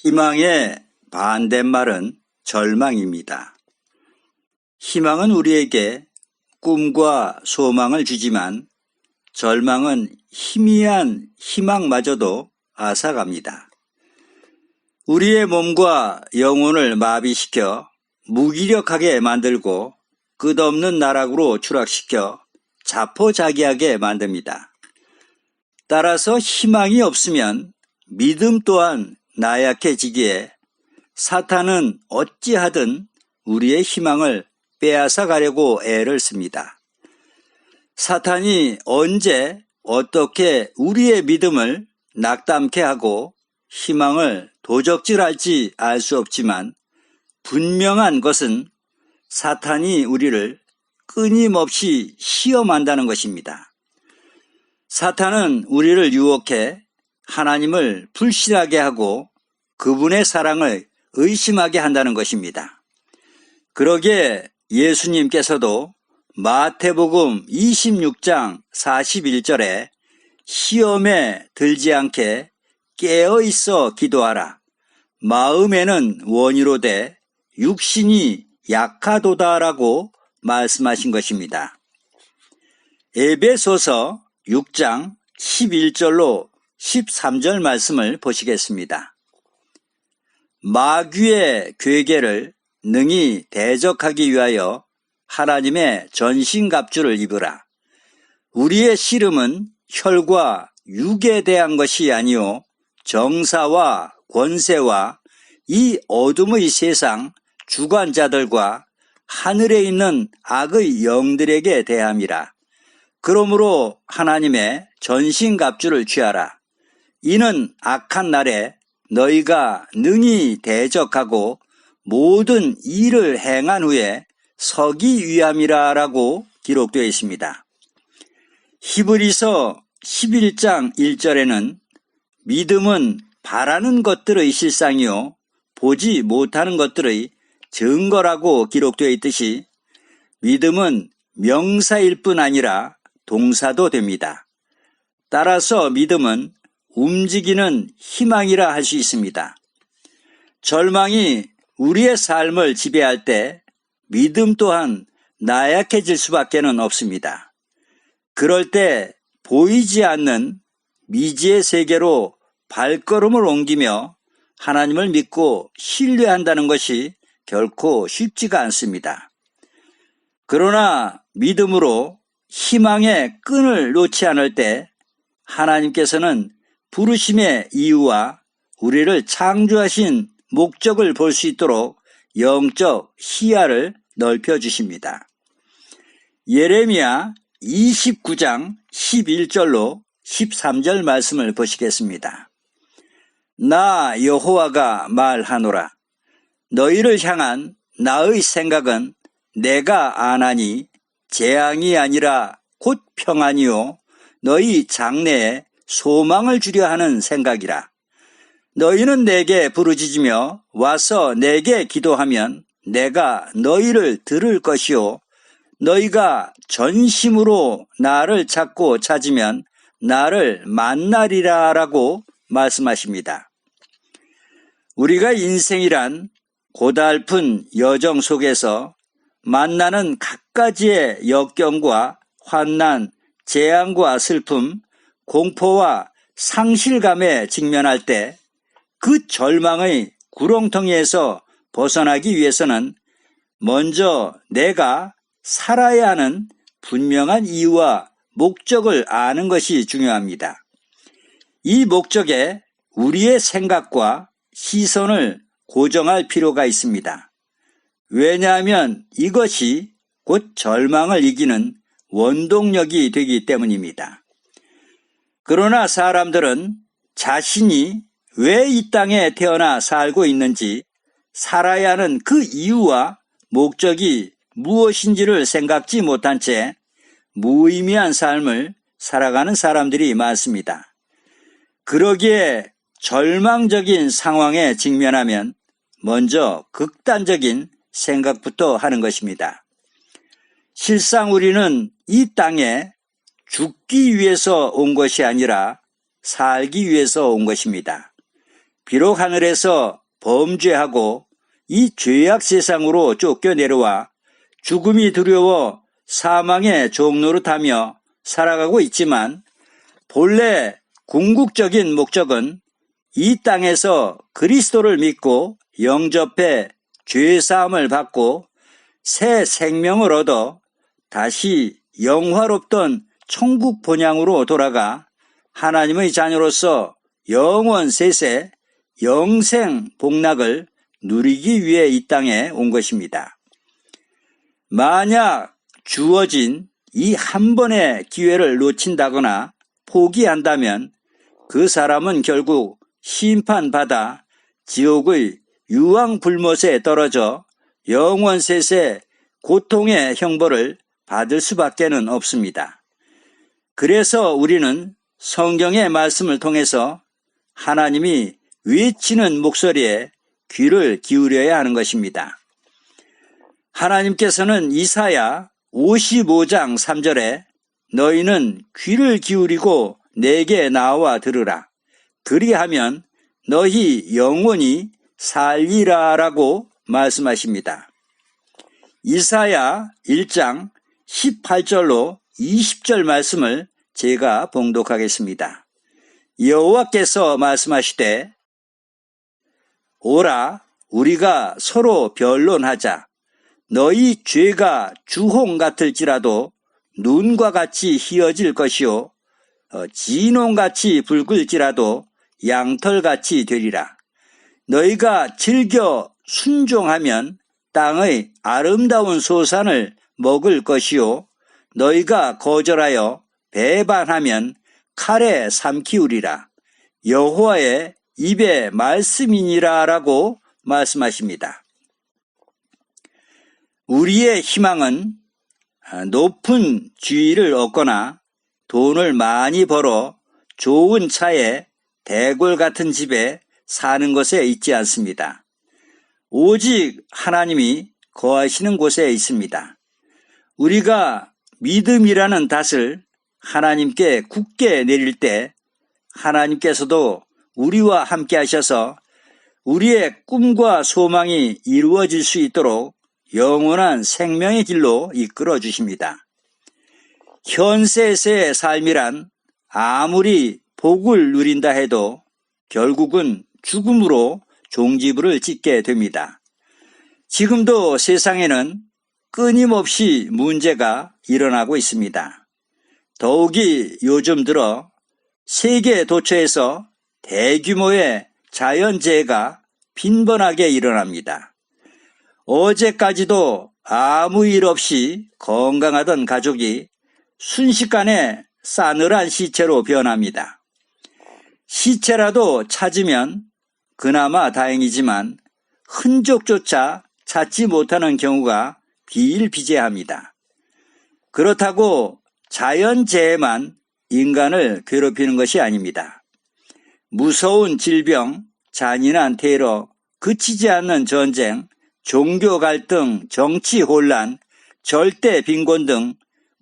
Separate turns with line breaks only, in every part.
희망의 반대말은 절망입니다. 희망은 우리에게 꿈과 소망을 주지만 절망은 희미한 희망마저도 앗아갑니다. 우리의 몸과 영혼을 마비시켜 무기력하게 만들고 끝없는 나락으로 추락시켜 자포자기하게 만듭니다. 따라서 희망이 없으면 믿음 또한 나약해지기에 사탄은 어찌하든 우리의 희망을 빼앗아 가려고 애를 씁니다. 사탄이 언제 어떻게 우리의 믿음을 낙담케 하고 희망을 도적질할지 알 수 없지만 분명한 것은 사탄이 우리를 끊임없이 시험한다는 것입니다. 사탄은 우리를 유혹해 하나님을 불신하게 하고 그분의 사랑을 의심하게 한다는 것입니다. 그러기에 예수님께서도 마태복음 26장 41절에 시험에 들지 않게 깨어있어 기도하라. 마음에는 원이로되 육신이 약하도다라고 말씀하신 것입니다. 에베소서 6장 11절로 13절 말씀을 보시겠습니다. 마귀의 괴계를 능히 대적하기 위하여 하나님의 전신갑주를 입으라. 우리의 씨름은 혈과 육에 대한 것이 아니요 정사와 권세와 이 어둠의 세상 주관자들과 하늘에 있는 악의 영들에게 대함이라. 그러므로 하나님의 전신갑주를 취하라. 이는 악한 날에 너희가 능히 대적하고 모든 일을 행한 후에 서기 위함이라 라고 기록되어 있습니다. 히브리서 11장 1절에는 믿음은 바라는 것들의 실상이요 보지 못하는 것들의 증거라고 기록되어 있듯이 믿음은 명사일 뿐 아니라 동사도 됩니다. 따라서 믿음은 움직이는 희망이라 할 수 있습니다. 절망이 우리의 삶을 지배할 때 믿음 또한 나약해질 수밖에는 없습니다. 그럴 때 보이지 않는 미지의 세계로 발걸음을 옮기며 하나님을 믿고 신뢰한다는 것이 결코 쉽지가 않습니다. 그러나 믿음으로 희망의 끈을 놓지 않을 때 하나님께서는 부르심의 이유와 우리를 창조하신 목적을 볼 수 있도록 영적 시야를 넓혀주십니다. 예레미야 29장 11절로 13절 말씀을 보시겠습니다. 나 여호와가 말하노라. 너희를 향한 나의 생각은 내가 아나니 재앙이 아니라 곧 평안이요 너희 장래에 소망을 주려 하는 생각이라. 너희는 내게 부르짖으며 와서 내게 기도하면 내가 너희를 들을 것이요 너희가 전심으로 나를 찾고 찾으면 나를 만나리라 라고 말씀하십니다. 우리가 인생이란 고달픈 여정 속에서 만나는 갖가지의 역경과 환난, 재앙과 슬픔, 공포와 상실감에 직면할 때 그 절망의 구렁텅이에서 벗어나기 위해서는 먼저 내가 살아야 하는 분명한 이유와 목적을 아는 것이 중요합니다. 이 목적에 우리의 생각과 시선을 고정할 필요가 있습니다. 왜냐하면 이것이 곧 절망을 이기는 원동력이 되기 때문입니다. 그러나 사람들은 자신이 왜 이 땅에 태어나 살고 있는지 살아야 하는 그 이유와 목적이 무엇인지를 생각지 못한 채 무의미한 삶을 살아가는 사람들이 많습니다. 그러기에 절망적인 상황에 직면하면 먼저 극단적인 생각부터 하는 것입니다. 실상 우리는 이 땅에 죽기 위해서 온 것이 아니라 살기 위해서 온 것입니다. 비록 하늘에서 범죄하고 이 죄악 세상으로 쫓겨내려와 죽음이 두려워 사망의 종노릇하며 살아가고 있지만 본래 궁극적인 목적은 이 땅에서 그리스도를 믿고 영접해 죄사함을 받고 새 생명을 얻어 다시 영화롭던 천국 본향으로 돌아가 하나님의 자녀로서 영원 세세 영생 복락을 누리기 위해 이 땅에 온 것입니다. 만약 주어진 이 한 번의 기회를 놓친다거나 포기한다면 그 사람은 결국 심판받아 지옥의 유황불못에 떨어져 영원세세 고통의 형벌을 받을 수밖에는 없습니다. 그래서 우리는 성경의 말씀을 통해서 하나님이 외치는 목소리에 귀를 기울여야 하는 것입니다. 하나님께서는 이사야 55장 3절에 너희는 귀를 기울이고 내게 나와 들으라. 그리하면 너희 영원히 살리라라고 말씀하십니다. 이사야 1장 18절로 20절 말씀을 제가 봉독하겠습니다. 여호와께서 말씀하시되 오라 우리가 서로 변론하자. 너희 죄가 주홍 같을지라도 눈과 같이 희어질 것이요 진홍같이 붉을지라도 양털같이 되리라. 너희가 즐겨 순종하면 땅의 아름다운 소산을 먹을 것이요 너희가 거절하여 배반하면 칼에 삼키우리라. 여호와의 입의 말씀이니라라고 말씀하십니다. 우리의 희망은 높은 지위를 얻거나 돈을 많이 벌어 좋은 차에 대골 같은 집에 사는 것에 있지 않습니다. 오직 하나님이 거하시는 곳에 있습니다. 우리가 믿음이라는 닷을 하나님께 굳게 내릴 때 하나님께서도 우리와 함께 하셔서 우리의 꿈과 소망이 이루어질 수 있도록 영원한 생명의 길로 이끌어 주십니다. 현세의 삶이란 아무리 복을 누린다 해도 결국은 죽음으로 종지부를 찍게 됩니다. 지금도 세상에는 끊임없이 문제가 일어나고 있습니다. 더욱이 요즘 들어 세계 도처에서 대규모의 자연재해가 빈번하게 일어납니다. 어제까지도 아무 일 없이 건강하던 가족이 순식간에 싸늘한 시체로 변합니다. 시체라도 찾으면 그나마 다행이지만 흔적조차 찾지 못하는 경우가 비일비재합니다. 그렇다고 자연재해만 인간을 괴롭히는 것이 아닙니다. 무서운 질병, 잔인한 테러, 그치지 않는 전쟁, 종교 갈등, 정치 혼란, 절대 빈곤 등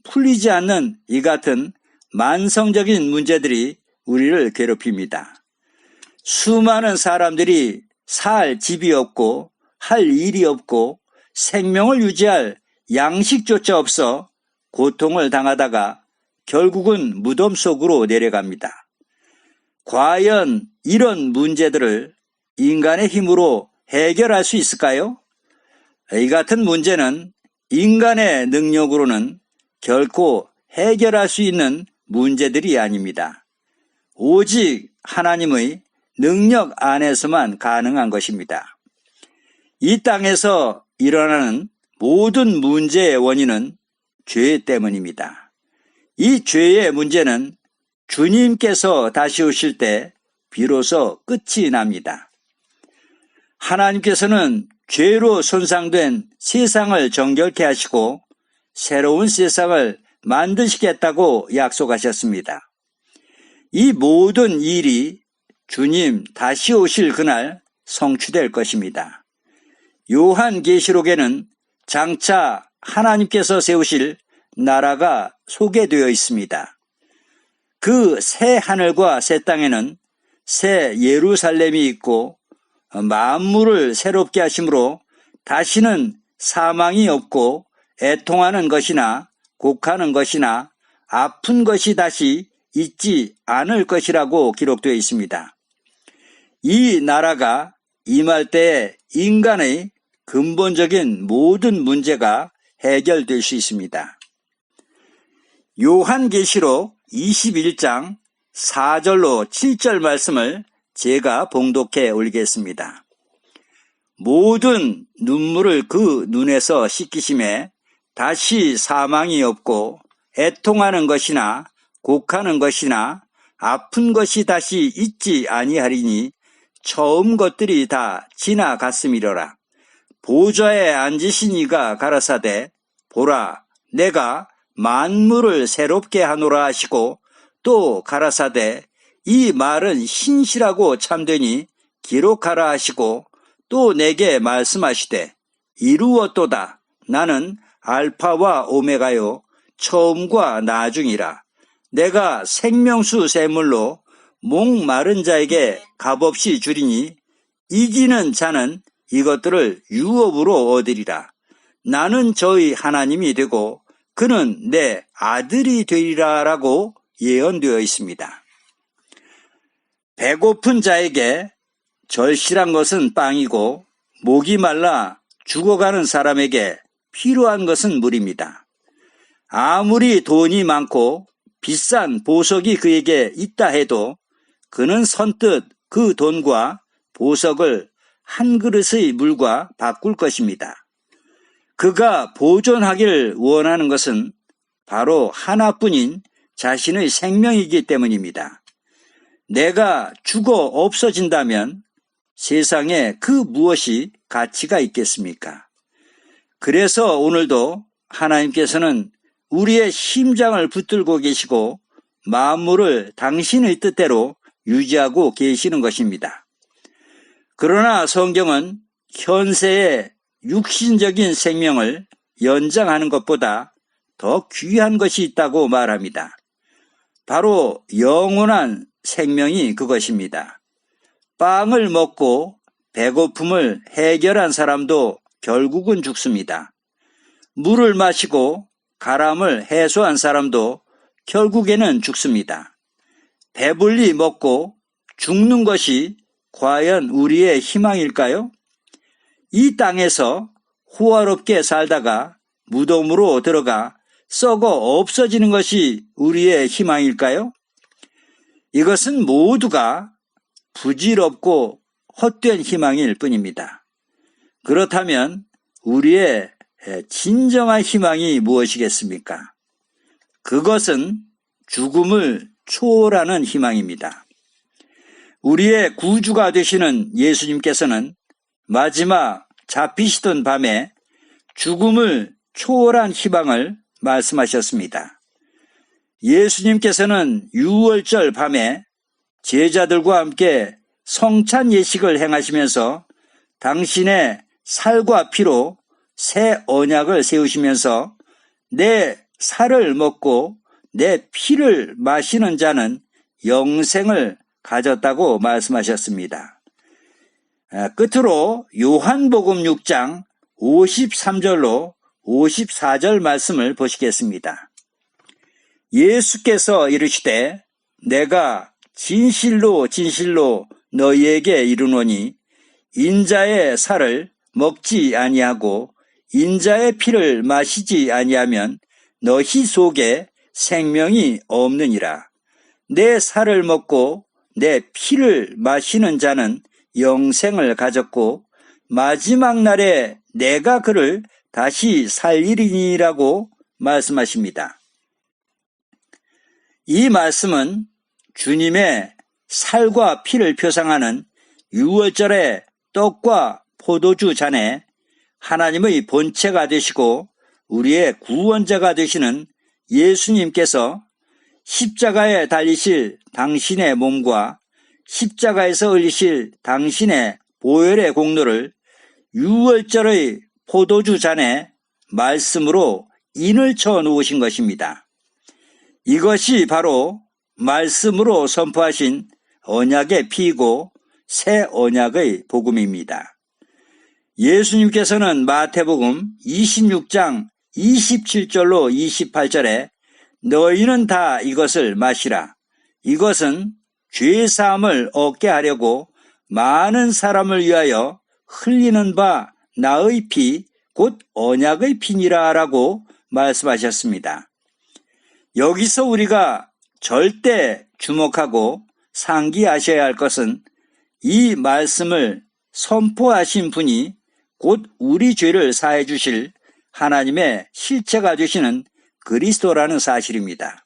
풀리지 않는 이 같은 만성적인 문제들이 우리를 괴롭힙니다. 수많은 사람들이 살 집이 없고 할 일이 없고 생명을 유지할 양식조차 없어 고통을 당하다가 결국은 무덤 속으로 내려갑니다. 과연 이런 문제들을 인간의 힘으로 해결할 수 있을까요? 이 같은 문제는 인간의 능력으로는 결코 해결할 수 있는 문제들이 아닙니다. 오직 하나님의 능력 안에서만 가능한 것입니다. 이 땅에서 일어나는 모든 문제의 원인은 죄 때문입니다. 이 죄의 문제는 주님께서 다시 오실 때 비로소 끝이 납니다. 하나님께서는 죄로 손상된 세상을 정결케 하시고 새로운 세상을 만드시겠다고 약속하셨습니다. 이 모든 일이 주님 다시 오실 그날 성취될 것입니다. 요한계시록에는 장차 하나님께서 세우실 나라가 소개되어 있습니다. 그 새 하늘과 새 땅에는 새 예루살렘이 있고 만물을 새롭게 하심으로 다시는 사망이 없고 애통하는 것이나 곡하는 것이나 아픈 것이 다시 있지 않을 것이라고 기록되어 있습니다. 이 나라가 임할 때에 인간의 근본적인 모든 문제가 해결될 수 있습니다. 요한계시록 21장 4절로 7절 말씀을 제가 봉독해 올리겠습니다. 모든 눈물을 그 눈에서 씻기심에 다시 사망이 없고 애통하는 것이나 곡하는 것이나 아픈 것이 다시 있지 아니하리니 처음 것들이 다 지나갔음이로라. 보좌에 앉으신 이가 가라사대 보라 내가 만물을 새롭게 하노라 하시고 또 가라사대 이 말은 신실하고 참되니 기록하라 하시고 또 내게 말씀하시되 이루었도다. 나는 알파와 오메가요 처음과 나중이라. 내가 생명수 샘물로 목마른 자에게 값없이 주리니 이기는 자는 이것들을 유업으로 얻으리라. 나는 저희 하나님이 되고 그는 내 아들이 되리라 라고 예언되어 있습니다. 배고픈 자에게 절실한 것은 빵이고 목이 말라 죽어가는 사람에게 필요한 것은 물입니다. 아무리 돈이 많고 비싼 보석이 그에게 있다 해도 그는 선뜻 그 돈과 보석을 한 그릇의 물과 바꿀 것입니다. 그가 보존하길 원하는 것은 바로 하나뿐인 자신의 생명이기 때문입니다. 내가 죽어 없어진다면 세상에 그 무엇이 가치가 있겠습니까? 그래서 오늘도 하나님께서는 우리의 심장을 붙들고 계시고 만물을 당신의 뜻대로 유지하고 계시는 것입니다. 그러나 성경은 현세의 육신적인 생명을 연장하는 것보다 더 귀한 것이 있다고 말합니다. 바로 영원한 생명이 그것입니다. 빵을 먹고 배고픔을 해결한 사람도 결국은 죽습니다. 물을 마시고 가람을 해소한 사람도 결국에는 죽습니다. 배불리 먹고 죽는 것이 과연 우리의 희망일까요? 이 땅에서 호화롭게 살다가 무덤으로 들어가 썩어 없어지는 것이 우리의 희망일까요? 이것은 모두가 부질없고 헛된 희망일 뿐입니다. 그렇다면 우리의 진정한 희망이 무엇이겠습니까? 그것은 죽음을 초월하는 희망입니다. 우리의 구주가 되시는 예수님께서는 마지막 잡히시던 밤에 죽음을 초월한 희망을 말씀하셨습니다. 예수님께서는 유월절 밤에 제자들과 함께 성찬 예식을 행하시면서 당신의 살과 피로 새 언약을 세우시면서 내 살을 먹고 내 피를 마시는 자는 영생을 가졌다고 말씀하셨습니다. 끝으로 요한복음 6장 53절로 54절 말씀을 보시겠습니다. 예수께서 이르시되 내가 진실로 진실로 너희에게 이르노니 인자의 살을 먹지 아니하고 인자의 피를 마시지 아니하면 너희 속에 생명이 없느니라. 내 살을 먹고 내 피를 마시는 자는 영생을 가졌고 마지막 날에 내가 그를 다시 살리리니라고 말씀하십니다. 이 말씀은 주님의 살과 피를 표상하는 유월절의 떡과 포도주 잔에 하나님의 본체가 되시고 우리의 구원자가 되시는 예수님께서 십자가에 달리실 당신의 몸과 십자가에서 흘리실 당신의 보혈의 공로를 유월절의 포도주 잔에 말씀으로 인을 쳐 놓으신 것입니다. 이것이 바로 말씀으로 선포하신 언약의 피이고 새 언약의 복음입니다. 예수님께서는 마태복음 26장 27절로 28절에 너희는 다 이것을 마시라. 이것은 죄사함을 얻게 하려고 많은 사람을 위하여 흘리는 바 나의 피, 곧 언약의 피니라 라고 말씀하셨습니다. 여기서 우리가 절대 주목하고 상기하셔야 할 것은 이 말씀을 선포하신 분이 곧 우리 죄를 사해 주실 하나님의 실체가 되시는 그리스도라는 사실입니다.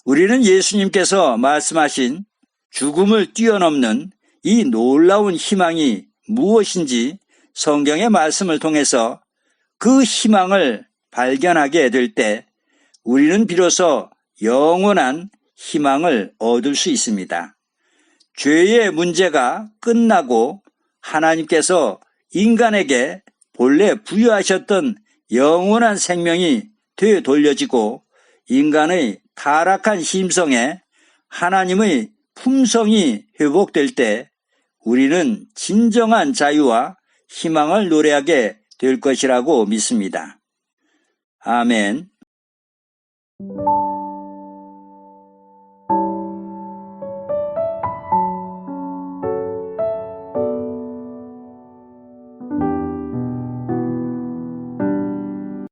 우리는 예수님께서 말씀하신 죽음을 뛰어넘는 이 놀라운 희망이 무엇인지 성경의 말씀을 통해서 그 희망을 발견하게 될 때 우리는 비로소 영원한 희망을 얻을 수 있습니다. 죄의 문제가 끝나고 하나님께서 인간에게 본래 부여하셨던 영원한 생명이 되돌려지고 인간의 타락한 심성에 하나님의 품성이 회복될 때 우리는 진정한 자유와 희망을 노래하게 될 것이라고 믿습니다. 아멘.